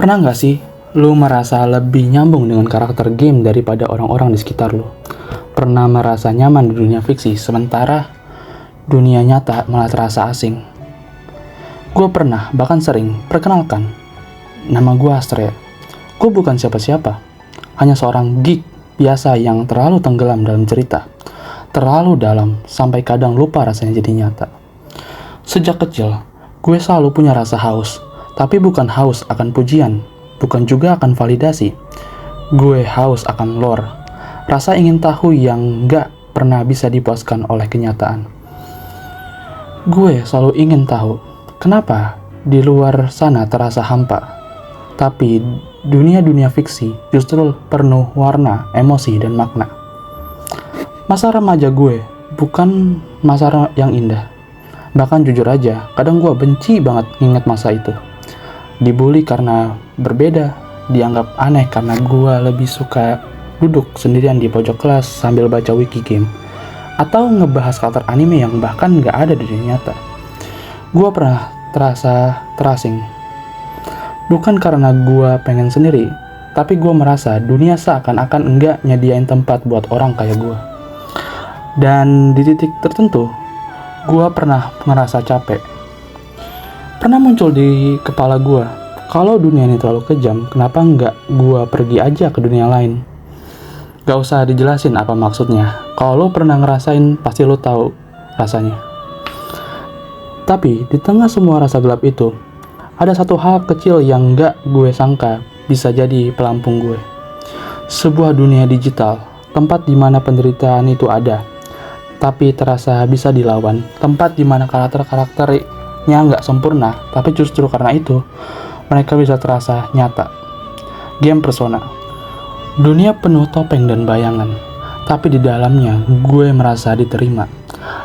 Pernah nggak sih lu merasa lebih nyambung dengan karakter game daripada orang-orang di sekitar lu? Pernah merasa nyaman di dunia fiksi, sementara dunia nyata malah terasa asing? Gue pernah, bahkan sering, perkenalkan. Nama gue Astrea. Gue bukan siapa-siapa, hanya seorang geek biasa yang terlalu tenggelam dalam cerita. Terlalu dalam, sampai kadang lupa rasanya jadi nyata. Sejak kecil, gue selalu punya rasa haus. Tapi bukan haus akan pujian, bukan juga akan validasi. Gue haus akan lore, rasa ingin tahu yang gak pernah bisa dipuaskan oleh kenyataan. Gue selalu ingin tahu, kenapa di luar sana terasa hampa, tapi dunia-dunia fiksi justru penuh warna, emosi, dan makna. Masa remaja gue bukan masa yang indah. Bahkan jujur aja, kadang gue benci banget nginget masa itu. Dibully karena berbeda, dianggap aneh karena gue lebih suka duduk sendirian di pojok kelas sambil baca wiki game, atau ngebahas karakter anime yang bahkan gak ada di dunia nyata. Gue pernah terasa terasing, bukan karena gue pengen sendiri, tapi gue merasa dunia seakan-akan enggak nyediain tempat buat orang kayak gue. Dan di titik tertentu, gue pernah ngerasa capek. Pernah muncul di kepala gue, kalau dunia ini terlalu kejam, kenapa nggak gue pergi aja ke dunia lain? Gak usah dijelasin apa maksudnya. Kalau lo pernah ngerasain, pasti lo tahu rasanya. Tapi di tengah semua rasa gelap itu, ada satu hal kecil yang nggak gue sangka bisa jadi pelampung gue. Sebuah dunia digital, tempat di mana penderitaan itu tapi terasa bisa dilawan. Tempat di mana karakter-karakternya nggak sempurna, tapi justru karena itu mereka bisa terasa nyata. Game Persona, dunia penuh topeng dan bayangan, tapi di dalamnya gue merasa diterima.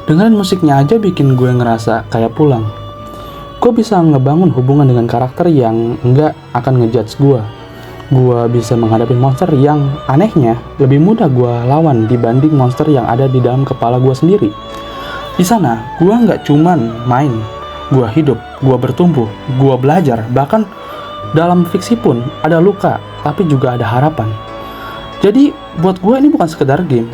Dengerin musiknya aja bikin gue ngerasa kayak pulang. Gue bisa ngebangun hubungan dengan karakter yang nggak akan ngejudge gue. Gue bisa menghadapi monster yang anehnya lebih mudah gue lawan dibanding monster yang ada di dalam kepala gue sendiri. Di sana, gue nggak cuman main, gue hidup, gue bertumbuh, gue belajar. Bahkan dalam fiksi pun ada luka, tapi juga ada harapan. Jadi buat gue ini bukan sekedar game,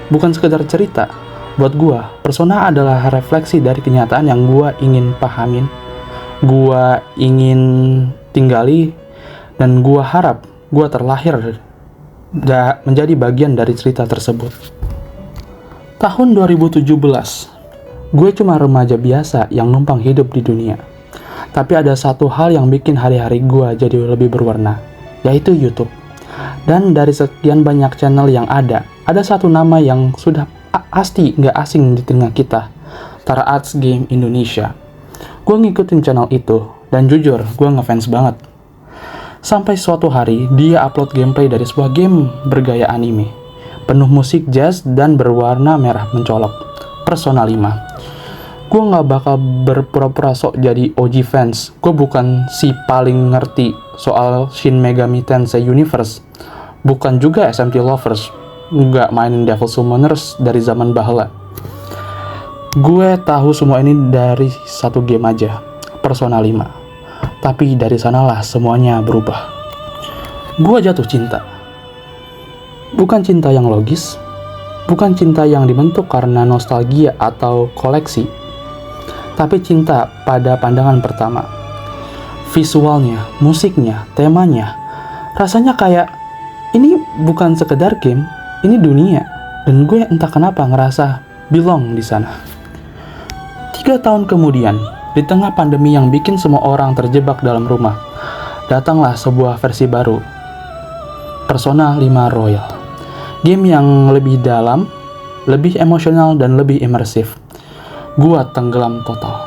bukan sekedar cerita. Buat gue, Persona adalah refleksi dari kenyataan yang gue ingin pahamin, gue ingin tinggali, dan gue harap gue terlahir menjadi bagian dari cerita tersebut. Tahun 2017, gue cuma remaja biasa yang numpang hidup di dunia. Tapi ada satu hal yang bikin hari-hari gue jadi lebih berwarna, yaitu YouTube. Dan dari sekian banyak channel yang ada satu nama yang sudah pasti nggak asing di tengah kita, Tara Arts Game Indonesia. Gue ngikutin channel itu, dan jujur, gue ngefans banget. Sampai suatu hari, dia upload gameplay dari sebuah game bergaya anime, penuh musik jazz dan berwarna merah mencolok, Persona 5. Gue gak bakal berpura-pura sok jadi OG fans. Gue bukan si paling ngerti soal Shin Megami Tensei Universe, bukan juga SMT lovers, gak mainin Devil Summoners dari zaman bahla. Gue tahu semua ini dari satu game aja, Persona 5. Tapi dari sanalah semuanya berubah. Gue jatuh cinta. Bukan cinta yang logis, bukan cinta yang dibentuk karena nostalgia atau koleksi, tapi cinta pada pandangan pertama. Visualnya, musiknya, temanya, rasanya kayak ini bukan sekedar game, ini dunia. Dan gue entah kenapa ngerasa belong di sana. 3 tahun kemudian, di tengah pandemi yang bikin semua orang terjebak dalam rumah, datanglah sebuah versi baru, Persona 5 Royal. Game yang lebih dalam, lebih emosional, dan lebih imersif. Gua tenggelam total.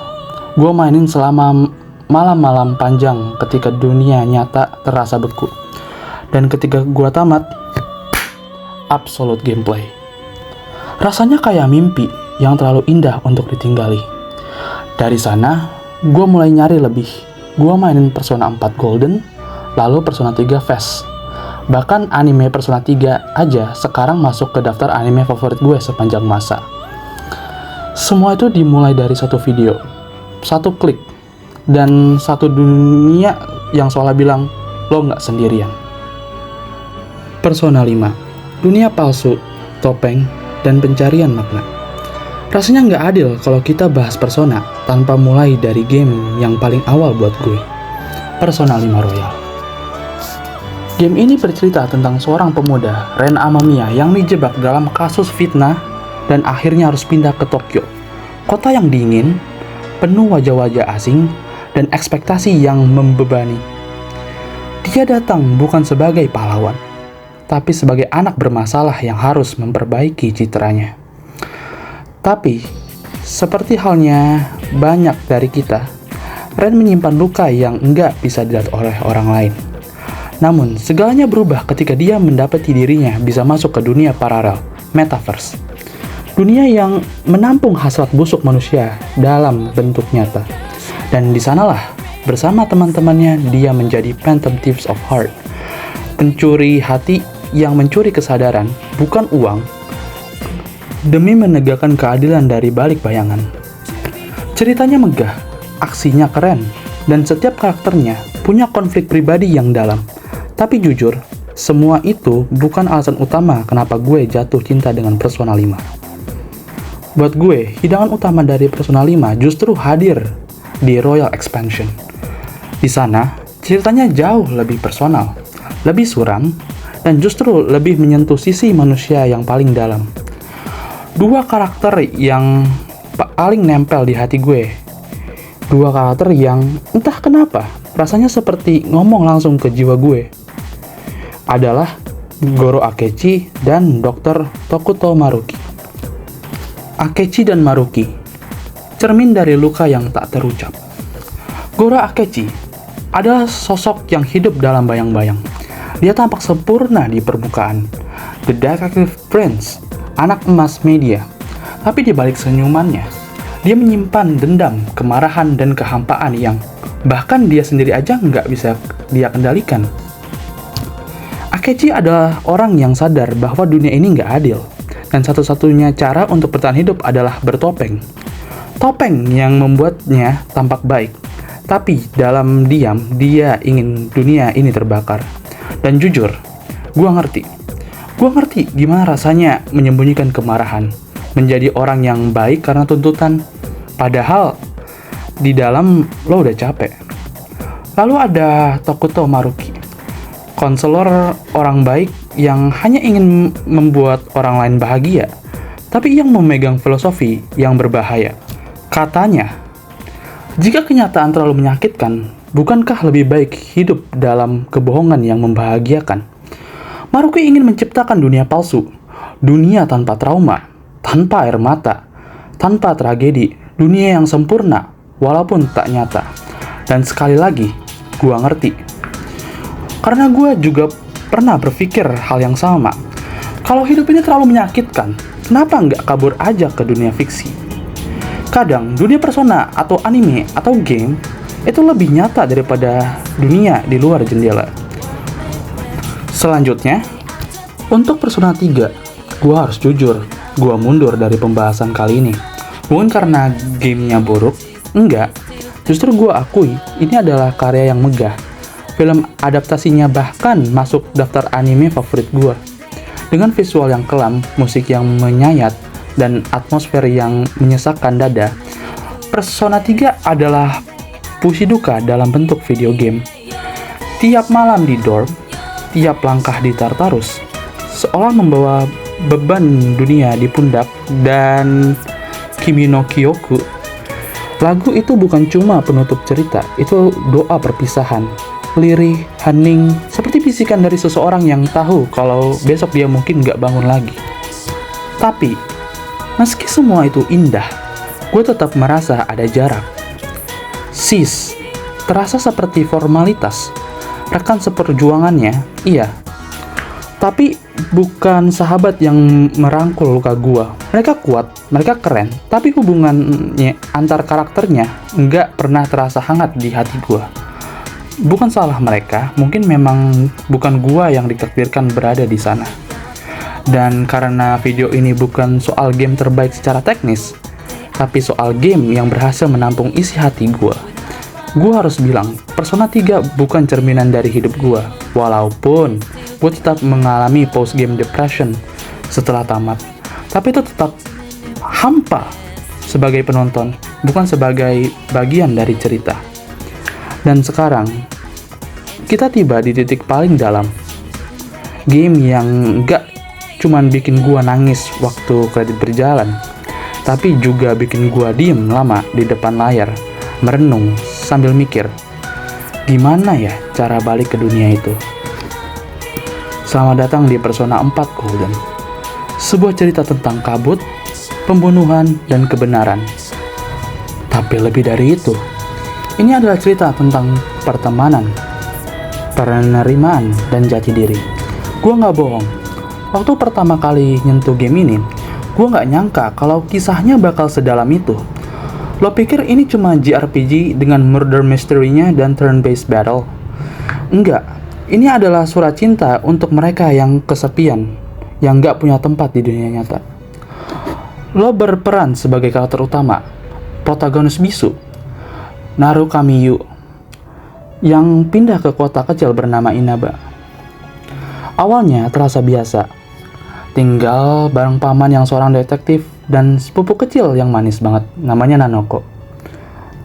Gua mainin selama malam-malam panjang ketika dunia nyata terasa beku. Dan ketika gua tamat, absolute gameplay. Rasanya kayak mimpi yang terlalu indah untuk ditinggali. Dari sana, gue mulai nyari lebih. Gue mainin Persona 4 Golden, lalu Persona 3 Fast. Bahkan anime Persona 3 aja sekarang masuk ke daftar anime favorit gue sepanjang masa. Semua itu dimulai dari satu video, satu klik, dan satu dunia yang seolah bilang, lo nggak sendirian. Persona 5, dunia palsu, topeng, dan pencarian makna. Rasanya nggak adil kalau kita bahas Persona tanpa mulai dari game yang paling awal buat gue, Persona 5 Royal. Game ini bercerita tentang seorang pemuda, Ren Amamiya, yang dijebak dalam kasus fitnah dan akhirnya harus pindah ke Tokyo, kota yang dingin, penuh wajah-wajah asing, dan ekspektasi yang membebani. Dia datang bukan sebagai pahlawan, tapi sebagai anak bermasalah yang harus memperbaiki citranya. Tapi, seperti halnya banyak dari kita, Ren menyimpan luka yang enggak bisa dilihat oleh orang lain. Namun, segalanya berubah ketika dia mendapati dirinya bisa masuk ke dunia paralel, Metaverse. Dunia yang menampung hasrat busuk manusia dalam bentuk nyata. Dan di sanalah, bersama teman-temannya, dia menjadi Phantom Thieves of Heart, pencuri hati yang mencuri kesadaran, bukan uang, demi menegakkan keadilan dari balik bayangan. Ceritanya megah, aksinya keren, dan setiap karakternya punya konflik pribadi yang dalam. Tapi jujur, semua itu bukan alasan utama kenapa gue jatuh cinta dengan Persona 5. Buat gue, hidangan utama dari Persona 5 justru hadir di Royal Expansion. Di sana, ceritanya jauh lebih personal, lebih suram, dan justru lebih menyentuh sisi manusia yang paling dalam. Dua karakter yang paling nempel di hati gue. Dua karakter yang entah kenapa rasanya seperti ngomong langsung ke jiwa gue. Adalah Goro Akechi dan Dr. Tokuto Maruki. Akechi dan Maruki, cermin dari luka yang tak terucap. Goro Akechi adalah sosok yang hidup dalam bayang-bayang. Dia tampak sempurna di permukaan, the detective prince, anak emas media. Tapi di balik senyumannya, dia menyimpan dendam, kemarahan, dan kehampaan yang bahkan dia sendiri aja nggak bisa dia kendalikan. Akechi adalah orang yang sadar bahwa dunia ini nggak adil, dan satu-satunya cara untuk bertahan hidup adalah bertopeng. Topeng yang membuatnya tampak baik, tapi dalam diam dia ingin dunia ini terbakar. Dan jujur, gua ngerti gimana rasanya menyembunyikan kemarahan, menjadi orang yang baik karena tuntutan, padahal di dalam lo udah capek. Lalu ada Tokuto Maruki, konselor orang baik yang hanya ingin membuat orang lain bahagia, tapi yang memegang filosofi yang berbahaya. Katanya, jika kenyataan terlalu menyakitkan, bukankah lebih baik hidup dalam kebohongan yang membahagiakan? Maruki ingin menciptakan dunia palsu, dunia tanpa trauma, tanpa air mata, tanpa tragedi, dunia yang sempurna, walaupun tak nyata. Dan sekali lagi, gua ngerti. Karena gua juga pernah berpikir hal yang sama. Kalau hidup ini terlalu menyakitkan, kenapa nggak kabur aja ke dunia fiksi? Kadang, dunia persona atau anime atau game itu lebih nyata daripada dunia di luar jendela. Selanjutnya, untuk Persona 3, gua harus jujur, gua mundur dari pembahasan kali ini. Bukan karena gamenya buruk, enggak. Justru gua akui, ini adalah karya yang megah. Film adaptasinya bahkan masuk daftar anime favorit gua. Dengan visual yang kelam, musik yang menyayat, dan atmosfer yang menyesakkan dada, Persona 3 adalah puisi duka dalam bentuk video game. Tiap malam di dorm, tiap langkah di Tartarus, seolah membawa beban dunia di pundak. Dan Kimi no Kyoku, lagu itu bukan cuma penutup cerita, itu doa perpisahan. Lirih, hening, seperti bisikan dari seseorang yang tahu kalau besok dia mungkin gak bangun lagi. Tapi, meski semua itu indah, gue tetap merasa ada jarak. Sis, terasa seperti formalitas. Rekan seperjuangannya, iya. Tapi bukan sahabat yang merangkul luka gua. Mereka kuat, mereka keren, tapi hubungannya antar karakternya nggak pernah terasa hangat di hati gua. Bukan salah mereka, mungkin memang bukan gua yang ditakdirkan berada di sana. Dan karena video ini bukan soal game terbaik secara teknis, tapi soal game yang berhasil menampung isi hati gua, Gue harus bilang, Persona 3 bukan cerminan dari hidup gue. Walaupun gue tetap mengalami post-game depression setelah tamat. Tapi itu tetap hampa sebagai penonton, bukan sebagai bagian dari cerita. Dan sekarang, kita tiba di titik paling dalam. Game yang gak cuman bikin gue nangis waktu kredit berjalan, tapi juga bikin gue diem lama di depan layar, merenung sambil mikir, gimana ya cara balik ke dunia itu. Selamat datang di Persona 4 Golden, sebuah cerita tentang kabut, pembunuhan, dan kebenaran. Tapi lebih dari itu, ini adalah cerita tentang pertemanan, penerimaan, dan jati diri. Gue gak bohong, waktu pertama kali nyentuh game ini, gue gak nyangka kalau kisahnya bakal sedalam itu. Lo pikir ini cuma JRPG dengan murder mystery-nya dan turn-based battle? Enggak, ini adalah surat cinta untuk mereka yang kesepian, yang gak punya tempat di dunia nyata. Lo berperan sebagai karakter utama, protagonis bisu, Naru Kamiyu, yang pindah ke kota kecil bernama Inaba. Awalnya terasa biasa, tinggal bareng paman yang seorang detektif dan sepupu kecil yang manis banget, namanya Nanoko.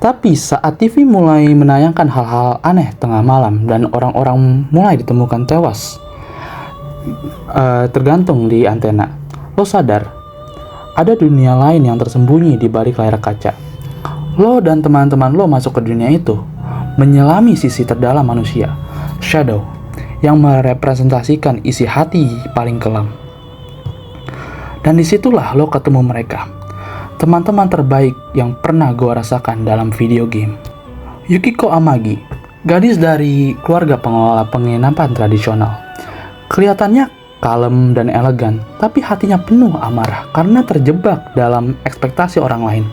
Tapi saat TV mulai menayangkan hal-hal aneh tengah malam dan orang-orang mulai ditemukan tewas tergantung di antena, lo sadar ada dunia lain yang tersembunyi di balik layar kaca. Lo dan teman-teman lo masuk ke dunia itu, menyelami sisi terdalam manusia, Shadow, yang merepresentasikan isi hati paling kelam. Dan disitulah lo ketemu mereka, teman-teman terbaik yang pernah gue rasakan dalam video game. Yukiko Amagi, gadis dari keluarga pengelola penginapan tradisional. Kelihatannya kalem dan elegan, tapi hatinya penuh amarah karena terjebak dalam ekspektasi orang lain.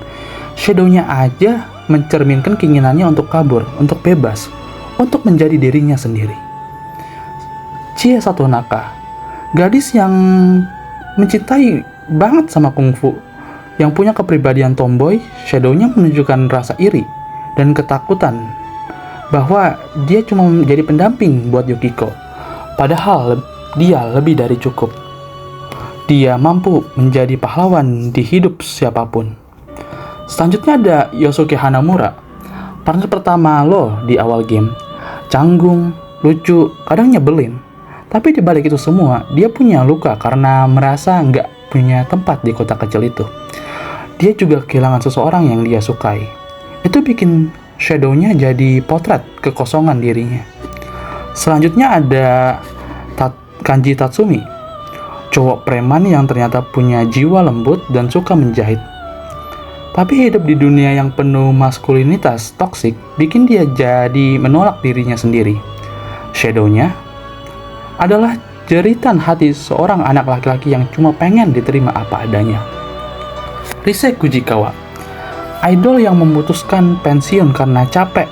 Shadow-nya aja mencerminkan keinginannya untuk kabur, untuk bebas, untuk menjadi dirinya sendiri. Chie Satonaka, gadis yang mencintai banget sama kungfu, yang punya kepribadian tomboy. Shadow-nya menunjukkan rasa iri dan ketakutan bahwa dia cuma menjadi pendamping buat Yukiko, padahal dia lebih dari cukup. Dia mampu menjadi pahlawan di hidup siapapun. Selanjutnya ada Yosuke Hanamura, partner pertama lo di awal game. Canggung, lucu, kadang nyebelin. Tapi di balik itu semua, dia punya luka karena merasa nggak punya tempat di kota kecil itu. Dia juga kehilangan seseorang yang dia sukai. Itu bikin Shadow-nya jadi potret kekosongan dirinya. Selanjutnya ada Kanji Tatsumi, cowok preman yang ternyata punya jiwa lembut dan suka menjahit. Tapi hidup di dunia yang penuh maskulinitas toksik bikin dia jadi menolak dirinya sendiri. Shadow-nya adalah jeritan hati seorang anak laki-laki yang cuma pengen diterima apa adanya. Rise Kujikawa, idol yang memutuskan pensiun karena capek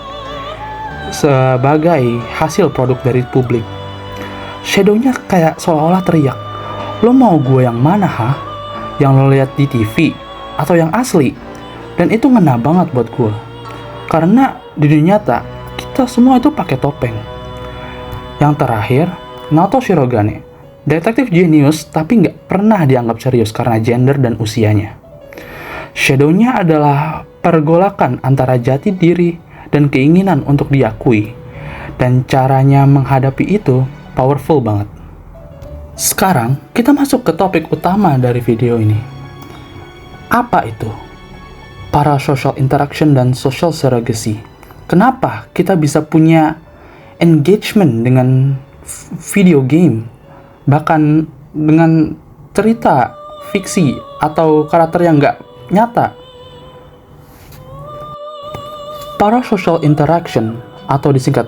sebagai hasil produk dari publik. Shadow-nya kayak seolah-olah teriak, lo mau gue yang mana ha? Yang lo lihat di TV atau yang asli? Dan itu ngena banget buat gue, karena di dunia nyata kita semua itu pakai topeng. Yang terakhir, Naoto Shirogane, detektif jenius tapi nggak pernah dianggap serius karena gender dan usianya. Shadow-nya adalah pergolakan antara jati diri dan keinginan untuk diakui, dan caranya menghadapi itu powerful banget. Sekarang kita masuk ke topik utama dari video ini. Apa itu parasocial interaction dan social surrogacy? Kenapa kita bisa punya engagement dengan video game, bahkan dengan cerita fiksi atau karakter yang nggak nyata? Parasocial interaction atau disingkat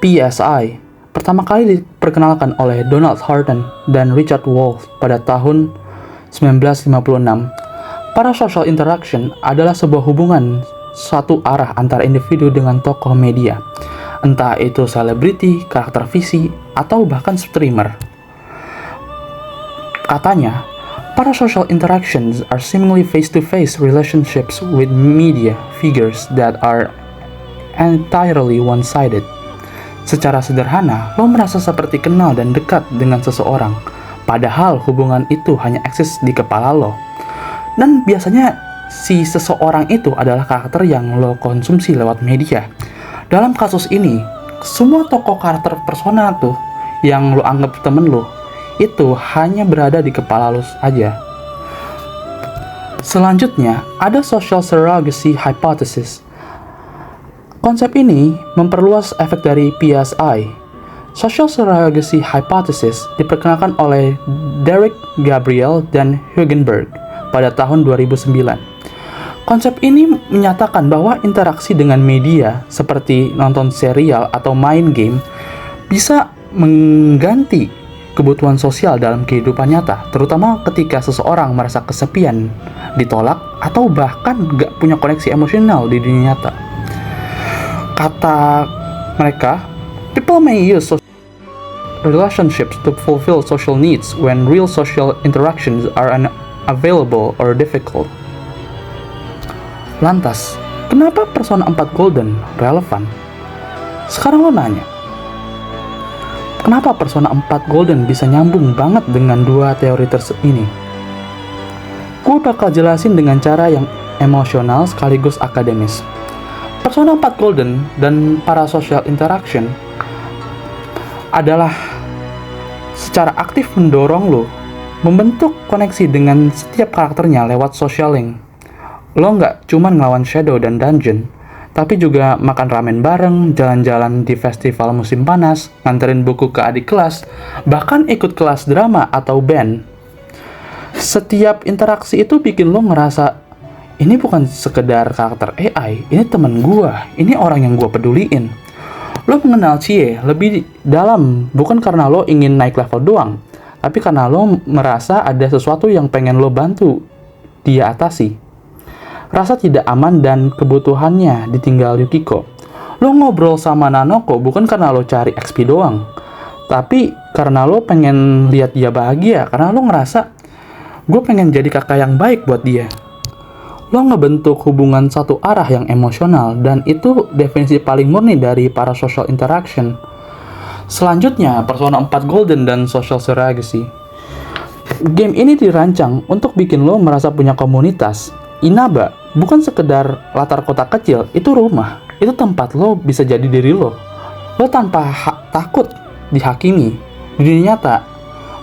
PSI pertama kali diperkenalkan oleh Donald Horton dan Richard Wolff pada tahun 1956. Parasocial interaction adalah sebuah hubungan satu arah antara individu dengan tokoh media, entah itu selebriti, karakter fiksi, atau bahkan streamer. Katanya, parasocial interactions are seemingly face-to-face relationships with media figures that are entirely one-sided. Secara sederhana, lo merasa seperti kenal dan dekat dengan seseorang, padahal hubungan itu hanya eksis di kepala lo. Dan biasanya si seseorang itu adalah karakter yang lo konsumsi lewat media. Dalam kasus ini, semua tokoh karakter persona tuh yang lo anggap temen lo, itu hanya berada di kepala lo aja. Selanjutnya, ada social surrogacy hypothesis. Konsep ini memperluas efek dari PSI. Social surrogacy hypothesis diperkenalkan oleh Derek Gabriel dan Hugenberg pada tahun 2009. Konsep ini menyatakan bahwa interaksi dengan media seperti nonton serial atau main game bisa mengganti kebutuhan sosial dalam kehidupan nyata, terutama ketika seseorang merasa kesepian, ditolak, atau bahkan gak punya koneksi emosional di dunia nyata. Kata mereka, people may use relationships to fulfill social needs when real social interactions are unavailable or difficult. Lantas, kenapa Persona 4 Golden relevan? Sekarang lo nanya, kenapa Persona 4 Golden bisa nyambung banget dengan dua teori ini? Gue bakal jelasin dengan cara yang emosional sekaligus akademis. Persona 4 Golden dan parasocial interaction adalah secara aktif mendorong lo membentuk koneksi dengan setiap karakternya lewat social link. Lo nggak cuma ngelawan Shadow dan Dungeon, tapi juga makan ramen bareng, jalan-jalan di festival musim panas, nganterin buku ke adik kelas, bahkan ikut kelas drama atau band. Setiap interaksi itu bikin lo ngerasa, ini bukan sekedar karakter AI, ini temen gua, ini orang yang gua peduliin. Lo mengenal Chie lebih dalam, bukan karena lo ingin naik level doang, tapi karena lo merasa ada sesuatu yang pengen lo bantu dia atasi. Rasa tidak aman dan kebutuhannya ditinggal Yukiko. Lo ngobrol sama Nanoko bukan karena lo cari XP doang, tapi karena lo pengen lihat dia bahagia, karena lo ngerasa, gue pengen jadi kakak yang baik buat dia. Lo ngebentuk hubungan satu arah yang emosional, dan itu definisi paling murni dari parasocial interaction. Selanjutnya, Persona 4 Golden dan social surrogacy. Game ini dirancang untuk bikin lo merasa punya komunitas. Inaba bukan sekedar latar kota kecil, itu rumah. Itu tempat lo bisa jadi diri lo. Lo tanpa takut dihakimi. Di dunia nyata,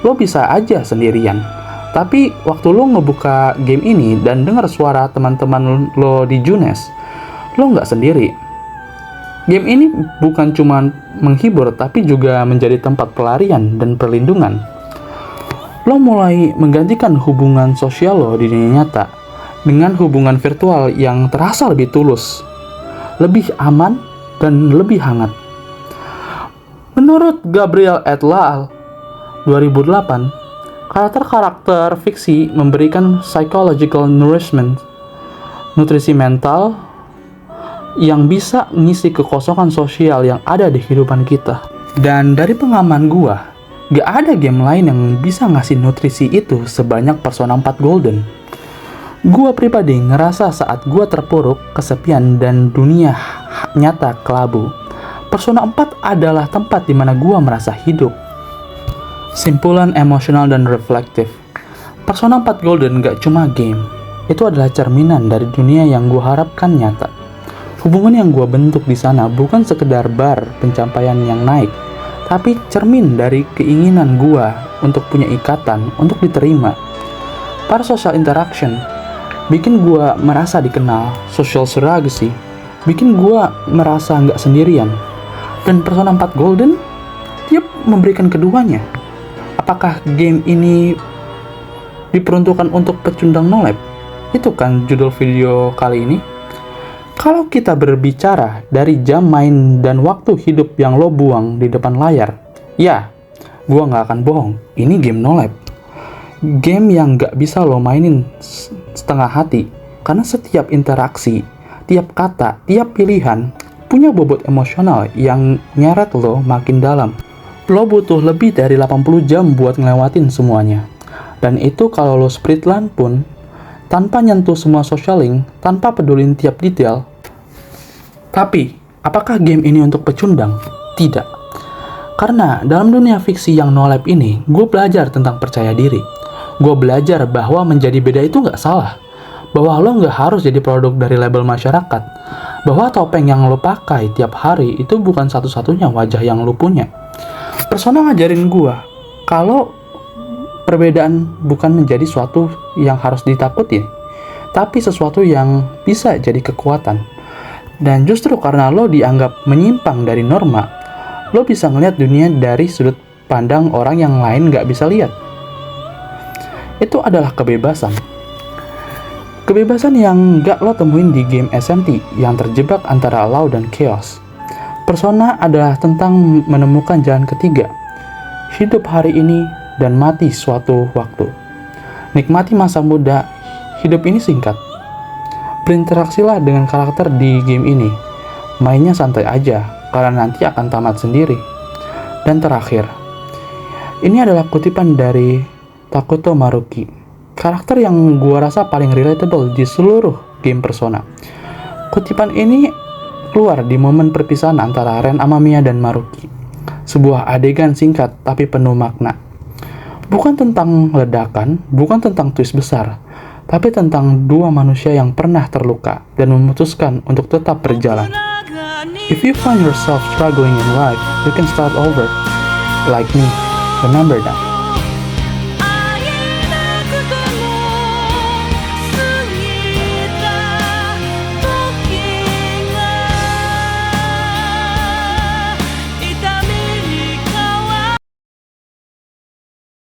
lo bisa aja sendirian. Tapi waktu lo ngebuka game ini dan dengar suara teman-teman lo di Junes, lo nggak sendiri. Game ini bukan cuma menghibur, tapi juga menjadi tempat pelarian dan perlindungan. Lo mulai menggantikan hubungan sosial lo di dunia nyata dengan hubungan virtual yang terasa lebih tulus, lebih aman, dan lebih hangat. Menurut Gabriel et al. 2008, karakter-karakter fiksi memberikan psychological nourishment, nutrisi mental yang bisa mengisi kekosongan sosial yang ada di kehidupan kita. Dan dari pengalaman gua, gak ada game lain yang bisa ngasih nutrisi itu sebanyak Persona 4 Golden. Gua pribadi ngerasa saat gua terpuruk, kesepian, dan dunia nyata kelabu, Persona 4 adalah tempat di mana gua merasa hidup. Simpulan emosional dan reflektif. Persona 4 Golden gak cuma game, itu adalah cerminan dari dunia yang gue harapkan nyata. Hubungan yang gue bentuk di sana bukan sekedar bar pencapaian yang naik, tapi cermin dari keinginan gue untuk punya ikatan, untuk diterima. Parasocial interaction bikin gue merasa dikenal, social surrogacy bikin gue merasa gak sendirian. Dan Persona 4 Golden, dia memberikan keduanya. Apakah game ini diperuntukkan untuk pecundang nolep? Itu kan judul video kali ini. Kalau kita berbicara dari jam main dan waktu hidup yang lo buang di depan layar, ya, gua nggak akan bohong, ini game nolep. Game yang nggak bisa lo mainin setengah hati, karena setiap interaksi, tiap kata, tiap pilihan punya bobot emosional yang nyeret lo makin dalam. Lo butuh lebih dari 80 jam buat ngelewatin semuanya. Dan itu kalau lo speedrun pun, tanpa nyentuh semua social link, tanpa pedulin tiap detail. Tapi, Apakah game ini untuk pecundang? Tidak. Karena dalam dunia fiksi yang no life ini, gue belajar tentang percaya diri. Gue belajar bahwa menjadi beda itu nggak salah. Bahwa lo nggak harus jadi produk dari label masyarakat. Bahwa topeng yang lo pakai tiap hari itu bukan satu-satunya wajah yang lo punya. Persona ngajarin gue, kalau perbedaan bukan menjadi suatu yang harus ditakutin, tapi sesuatu yang bisa jadi kekuatan. Dan justru karena lo dianggap menyimpang dari norma, lo bisa ngeliat dunia dari sudut pandang orang yang lain gak bisa lihat. Itu adalah kebebasan. Kebebasan yang gak lo temuin di game SMT yang terjebak antara law dan chaos. Persona adalah tentang menemukan jalan ketiga. Hidup hari ini dan mati suatu waktu. Nikmati masa muda, hidup ini singkat. Berinteraksilah dengan karakter di game ini. Mainnya santai aja, karena nanti akan tamat sendiri. Dan terakhir, ini adalah kutipan dari Takuto Maruki, karakter yang gua rasa paling relatable di seluruh game Persona. Kutipan ini keluar di momen perpisahan antara Ren Amamiya dan Maruki. Sebuah adegan singkat tapi penuh makna. Bukan tentang ledakan, bukan tentang twist besar, tapi tentang dua manusia yang pernah terluka dan memutuskan untuk tetap berjalan. If you find yourself struggling in life, you can start over. Like me, remember that.